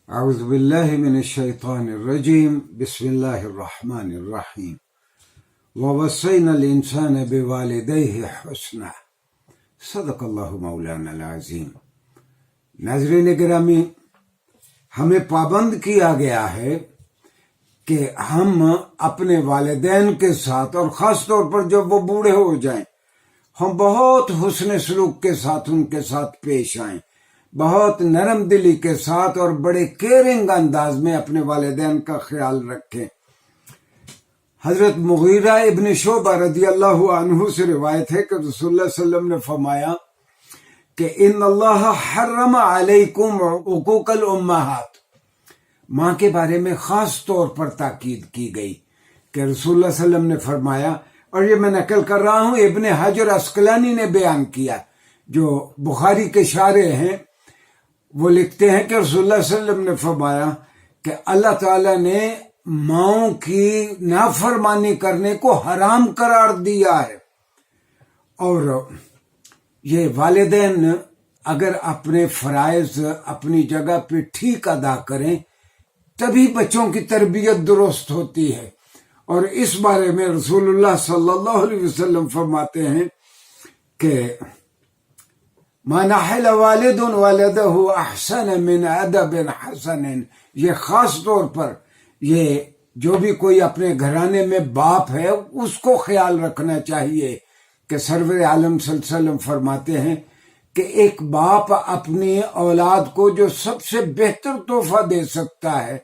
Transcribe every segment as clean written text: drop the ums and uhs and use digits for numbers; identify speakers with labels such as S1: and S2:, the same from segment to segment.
S1: اعوذ باللہ من الشیطان الرجیم بسم اللہ الرحمن الرحیم ووصینا الانسان بوالدیہ حسنا صدق اللہ مولانا العظیم۔ ناظرین گرامی، ہمیں پابند کیا گیا ہے کہ ہم اپنے والدین کے ساتھ اور خاص طور پر جب وہ بوڑھے ہو جائیں ہم بہت حسن سلوک کے ساتھ ان کے ساتھ پیش آئیں، بہت نرم دلی کے ساتھ اور بڑے کیئرنگ انداز میں اپنے والدین کا خیال رکھیں۔ حضرت مغیرہ ابن شعبہ رضی اللہ عنہ سے روایت ہے کہ رسول اللہ صلی اللہ علیہ وسلم نے فرمایا کہ ان اللہ حرم علیکم حقوق الامہات، ماں کے بارے میں خاص طور پر تاکید کی گئی کہ رسول اللہ صلی اللہ علیہ وسلم نے فرمایا، اور یہ میں نقل کر رہا ہوں، ابن حجر عسقلانی نے بیان کیا جو بخاری کے شارح ہیں، وہ لکھتے ہیں کہ رسول اللہ صلی اللہ علیہ وسلم نے فرمایا کہ اللہ تعالیٰ نے ماؤں کی نافرمانی کرنے کو حرام قرار دیا ہے، اور یہ والدین اگر اپنے فرائض اپنی جگہ پہ ٹھیک ادا کریں تبھی بچوں کی تربیت درست ہوتی ہے۔ اور اس بارے میں رسول اللہ صلی اللہ علیہ وسلم فرماتے ہیں کہ ما نحل والد ولدہ احسن من ادب حسن، یہ خاص طور پر یہ جو بھی کوئی اپنے گھرانے میں باپ ہے اس کو خیال رکھنا چاہیے کہ سرور عالم صلی اللہ علیہ وسلم فرماتے ہیں کہ ایک باپ اپنی اولاد کو جو سب سے بہتر تحفہ دے سکتا ہے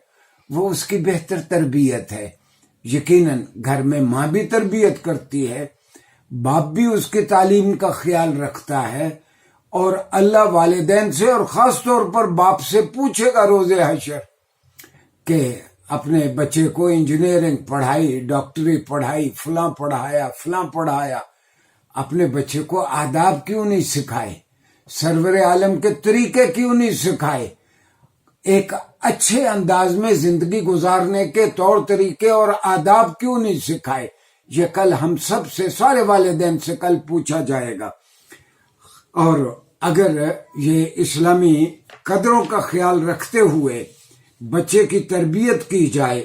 S1: وہ اس کی بہتر تربیت ہے۔ یقیناً گھر میں ماں بھی تربیت کرتی ہے، باپ بھی اس کی تعلیم کا خیال رکھتا ہے، اور اللہ والدین سے اور خاص طور پر باپ سے پوچھے گا روز حشر کہ اپنے بچے کو انجینئرنگ پڑھائی، ڈاکٹری پڑھائی، فلاں پڑھایا، اپنے بچے کو آداب کیوں نہیں سکھائے، سرور عالم کے طریقے کیوں نہیں سکھائے، ایک اچھے انداز میں زندگی گزارنے کے طور طریقے اور آداب کیوں نہیں سکھائے۔ یہ کل ہم سب سے، سارے والدین سے کل پوچھا جائے گا۔ اور اگر یہ اسلامی قدروں کا خیال رکھتے ہوئے بچے کی تربیت کی جائے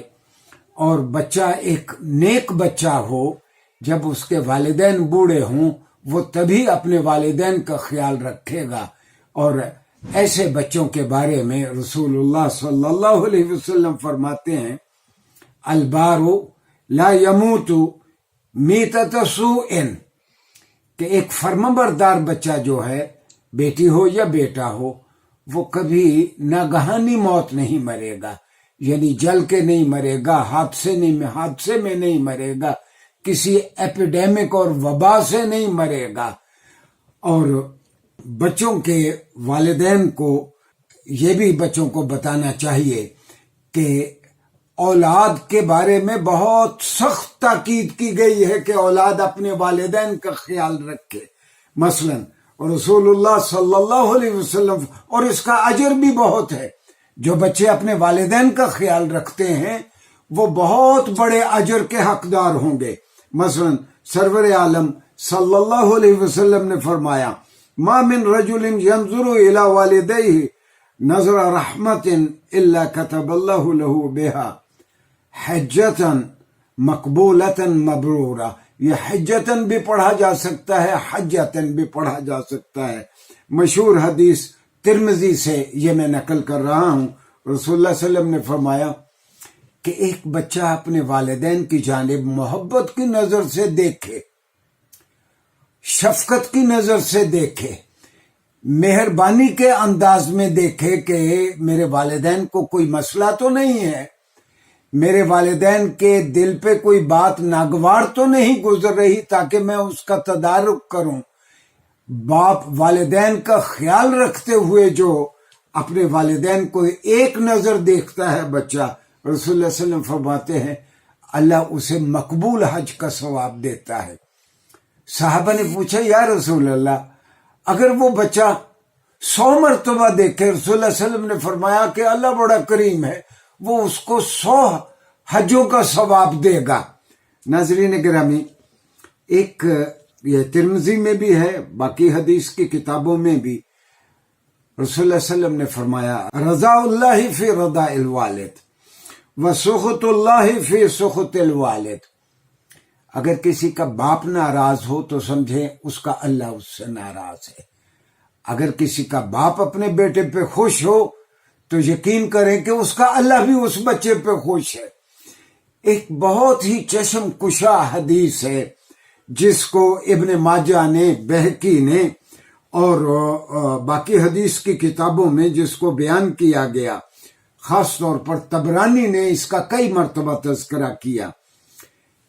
S1: اور بچہ ایک نیک بچہ ہو، جب اس کے والدین بوڑھے ہوں وہ تبھی اپنے والدین کا خیال رکھے گا۔ اور ایسے بچوں کے بارے میں رسول اللہ صلی اللہ علیہ وسلم فرماتے ہیں البار لا يموت میتۃ سوء، کہ ایک فرمانبردار بچہ جو ہے، بیٹی ہو یا بیٹا ہو، وہ کبھی ناگہانی موت نہیں مرے گا، یعنی جل کے نہیں مرے گا، حادثے میں نہیں مرے گا، کسی ایپیڈیمک اور وبا سے نہیں مرے گا۔ اور بچوں کے والدین کو یہ بھی بچوں کو بتانا چاہیے کہ اولاد کے بارے میں بہت سخت تاکید کی گئی ہے کہ اولاد اپنے والدین کا خیال رکھے۔ مثلا رسول اللہ صلی اللہ علیہ وسلم، اور اس کا اجر بھی بہت ہے، جو بچے اپنے والدین کا خیال رکھتے ہیں وہ بہت بڑے اجر کے حقدار ہوں گے۔ مثلا سرور عالم صلی اللہ علیہ وسلم نے فرمایا ما من رجل ينظر الى والديه نظر رحمت الا كتب الله له بها حجتا مقبولتا مبرورا۔ یہ حجتاً بھی پڑھا جا سکتا ہے، حجتاً بھی پڑھا جا سکتا ہے۔ مشہور حدیث ترمذی سے یہ میں نقل کر رہا ہوں، رسول اللہ صلی اللہ علیہ وسلم نے فرمایا کہ ایک بچہ اپنے والدین کی جانب محبت کی نظر سے دیکھے، شفقت کی نظر سے دیکھے، مہربانی کے انداز میں دیکھے کہ میرے والدین کو کوئی مسئلہ تو نہیں ہے، میرے والدین کے دل پہ کوئی بات ناگوار تو نہیں گزر رہی تاکہ میں اس کا تدارک کروں۔ باپ والدین کا خیال رکھتے ہوئے جو اپنے والدین کو ایک نظر دیکھتا ہے بچہ، رسول اللہ صلی اللہ علیہ وسلم فرماتے ہیں اللہ اسے مقبول حج کا ثواب دیتا ہے۔ صحابہ نے پوچھا یا رسول اللہ اگر وہ بچہ 100 مرتبہ دیکھے، رسول اللہ صلی اللہ علیہ وسلم نے فرمایا کہ اللہ بڑا کریم ہے، وہ اس کو 100 حجوں کا ثواب دے گا۔ ناظرین گرامی، ایک یہ ترمذی میں بھی ہے، باقی حدیث کی کتابوں میں بھی رسول اللہ صلی اللہ علیہ وسلم نے فرمایا رضا اللہ فی رضا الوالد و سخط اللہ فی سخط الوالد، اگر کسی کا باپ ناراض ہو تو سمجھے اس کا اللہ اس سے ناراض ہے، اگر کسی کا باپ اپنے بیٹے پہ خوش ہو تو یقین کریں کہ اس کا اللہ بھی اس بچے پہ خوش ہے۔ ایک بہت ہی چشم کشا حدیث ہے جس کو ابن ماجہ نے، بہقی نے اور باقی حدیث کی کتابوں میں جس کو بیان کیا گیا، خاص طور پر طبرانی نے اس کا کئی مرتبہ تذکرہ کیا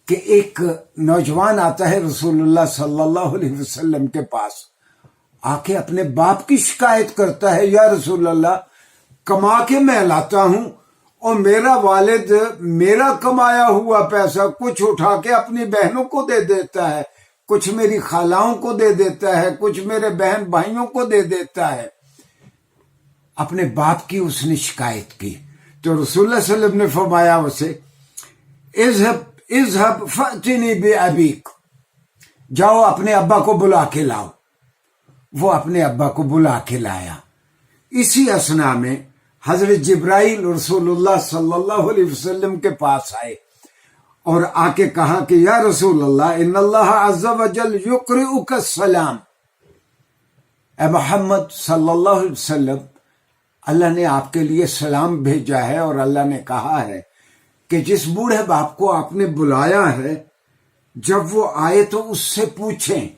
S1: کہ ایک نوجوان آتا ہے رسول اللہ صلی اللہ علیہ وسلم کے پاس، آ کے اپنے باپ کی شکایت کرتا ہے، یا رسول اللہ کما کے میں لاتا ہوں اور میرا والد میرا کمایا ہوا پیسہ کچھ اٹھا کے اپنی بہنوں کو دے دیتا ہے، کچھ میری خالاؤں کو دے دیتا ہے، کچھ میرے بہن بھائیوں کو دے دیتا ہے۔ اپنے باپ کی اس نے شکایت کی تو رسول اللہ صلی اللہ علیہ وسلم نے فرمایا اسے اذهب فأتنی بأبیک، جاؤ اپنے ابا کو بلا کے لاؤ۔ وہ اپنے ابا کو بلا کے لایا۔ اسی اثنا میں حضرت جبرائیل رسول اللہ صلی اللہ علیہ وسلم کے پاس آئے اور آ کے کہا کہ یا رسول اللہ ان اللہ عز وجل یقرئک السلام، اے محمد صلی اللہ علیہ وسلم اللہ نے آپ کے لیے سلام بھیجا ہے، اور اللہ نے کہا ہے کہ جس بوڑھے باپ کو آپ نے بلایا ہے جب وہ آئے تو اس سے پوچھیں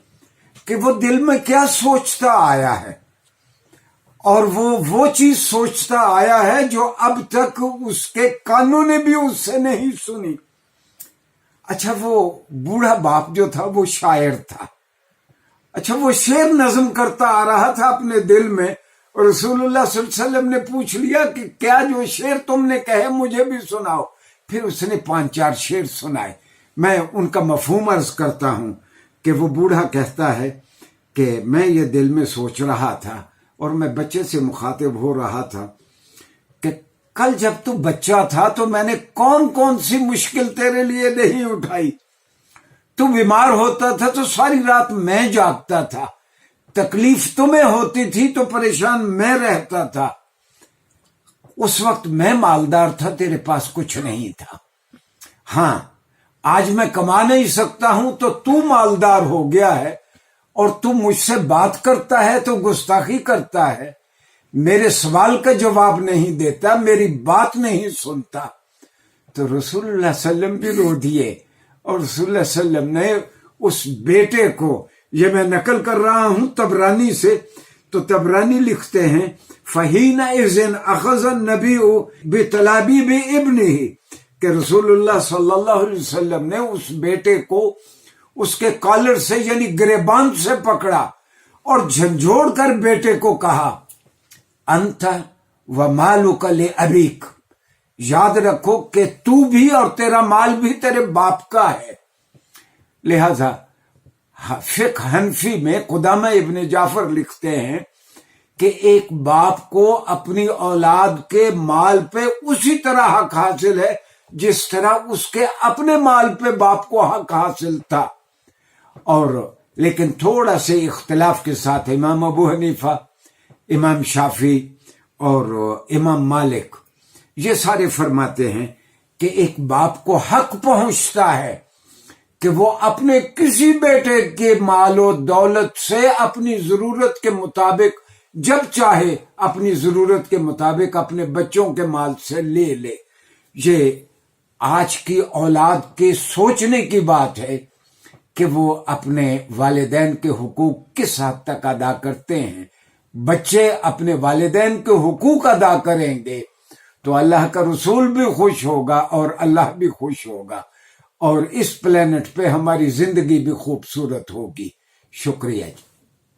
S1: کہ وہ دل میں کیا سوچتا آیا ہے، اور وہ چیز سوچتا آیا ہے جو اب تک اس کے کانوں نے بھی اس سے نہیں سنی۔ اچھا، وہ بوڑھا باپ جو تھا وہ شاعر تھا، اچھا وہ شعر نظم کرتا آ رہا تھا اپنے دل میں، اور رسول اللہ صلی اللہ علیہ وسلم نے پوچھ لیا کہ کیا جو شعر تم نے کہے مجھے بھی سناؤ۔ پھر اس نے 5-4 شعر سنائے۔ میں ان کا مفہوم عرض کرتا ہوں کہ وہ بوڑھا کہتا ہے کہ میں یہ دل میں سوچ رہا تھا اور میں بچے سے مخاطب ہو رہا تھا کہ کل جب تو بچہ تھا تو میں نے کون کون سی مشکل تیرے لیے نہیں اٹھائی، تو بیمار ہوتا تھا تو ساری رات میں جاگتا تھا، تکلیف تمہیں ہوتی تھی تو پریشان میں رہتا تھا، اس وقت میں مالدار تھا، تیرے پاس کچھ نہیں تھا، ہاں آج میں کما نہیں سکتا ہوں تو تو مالدار ہو گیا ہے اور تو مجھ سے بات کرتا ہے تو گستاخی کرتا ہے، میرے سوال کا جواب نہیں دیتا، میری بات نہیں سنتا۔ تو رسول اللہ صلی اللہ علیہ وسلم بھی رو دیے، اور رسول اللہ صلی اللہ علیہ وسلم نے اس بیٹے کو، یہ میں نقل کر رہا ہوں طبرانی سے، تو طبرانی لکھتے ہیں فَحِينَئِذٍ أَخَذَ النَّبِيُّ بِطَلَابِيبِ ابْنِهِ، کہ رسول اللہ صلی اللہ علیہ وسلم نے اس بیٹے کو اس کے کالر سے یعنی گریبان سے پکڑا اور جھنجھوڑ کر بیٹے کو کہا انت ومالک لأبیک، یاد رکھو کہ تو بھی اور تیرا مال بھی تیرے باپ کا ہے۔ لہذا فقہ حنفی میں قدامہ ابن جعفر لکھتے ہیں کہ ایک باپ کو اپنی اولاد کے مال پہ اسی طرح حق حاصل ہے جس طرح اس کے اپنے مال پہ باپ کو حق حاصل تھا، اور لیکن تھوڑا سے اختلاف کے ساتھ امام ابو حنیفہ، امام شافعی اور امام مالک یہ سارے فرماتے ہیں کہ ایک باپ کو حق پہنچتا ہے کہ وہ اپنے کسی بیٹے کے مال و دولت سے اپنی ضرورت کے مطابق جب چاہے اپنی ضرورت کے مطابق اپنے بچوں کے مال سے لے لے۔ یہ آج کی اولاد کے سوچنے کی بات ہے کہ وہ اپنے والدین کے حقوق کس حد تک ادا کرتے ہیں۔ بچے اپنے والدین کے حقوق ادا کریں گے تو اللہ کا رسول بھی خوش ہوگا اور اللہ بھی خوش ہوگا، اور اس پلینٹ پہ ہماری زندگی بھی خوبصورت ہوگی۔ شکریہ جی۔